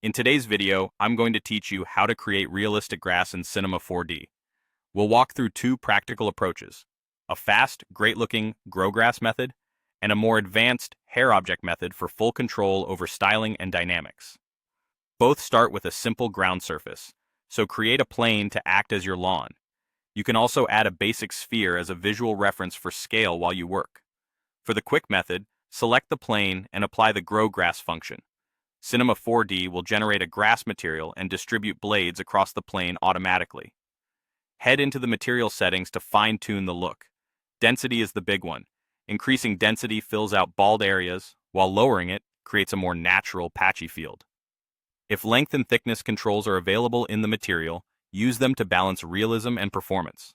In today's video, I'm going to teach you how to create realistic grass in Cinema 4D. We'll walk through two practical approaches, a fast, great-looking grow grass method, and a more advanced hair object method for full control over styling and dynamics. Both start with a simple ground surface, so create a plane to act as your lawn. You can also add a basic sphere as a visual reference for scale while you work. For the quick method, select the plane and apply the grow grass function. Cinema 4D will generate a grass material and distribute blades across the plane automatically. Head into the material settings to fine-tune the look. Density is the big one. Increasing density fills out bald areas, while lowering it creates a more natural, patchy field. If length and thickness controls are available in the material, use them to balance realism and performance.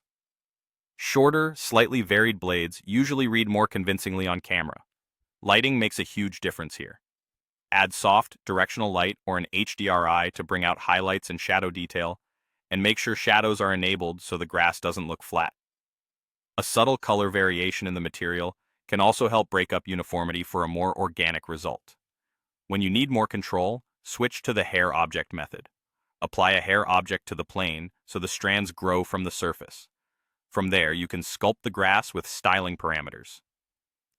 Shorter, slightly varied blades usually read more convincingly on camera. Lighting makes a huge difference here. Add soft, directional light or an HDRI to bring out highlights and shadow detail, and make sure shadows are enabled so the grass doesn't look flat. A subtle color variation in the material can also help break up uniformity for a more organic result. When you need more control, switch to the hair object method. Apply a hair object to the plane so the strands grow from the surface. From there, you can sculpt the grass with styling parameters.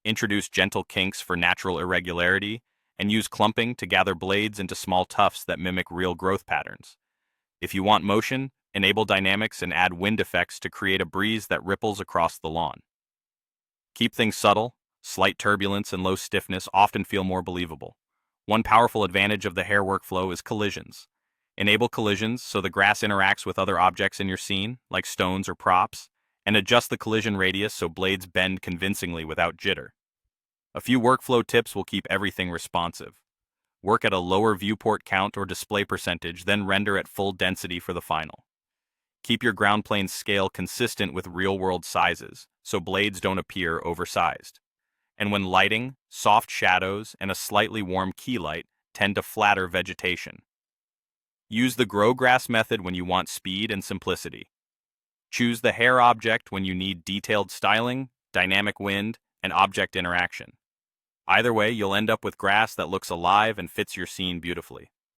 Introduce gentle kinks for natural irregularity, and use clumping to gather blades into small tufts that mimic real growth patterns. If you want motion, enable dynamics and add wind effects to create a breeze that ripples across the lawn. Keep things subtle. Slight turbulence and low stiffness often feel more believable. One powerful advantage of the hair workflow is collisions. Enable collisions so the grass interacts with other objects in your scene, like stones or props, and adjust the collision radius so blades bend convincingly without jitter. A few workflow tips will keep everything responsive. Work at a lower viewport count or display percentage, then render at full density for the final. Keep your ground plane scale consistent with real-world sizes, so blades don't appear oversized. And when lighting, soft shadows and a slightly warm key light tend to flatter vegetation. Use the grow grass method when you want speed and simplicity. Choose the hair object when you need detailed styling, dynamic wind, and object interaction. Either way, you'll end up with grass that looks alive and fits your scene beautifully.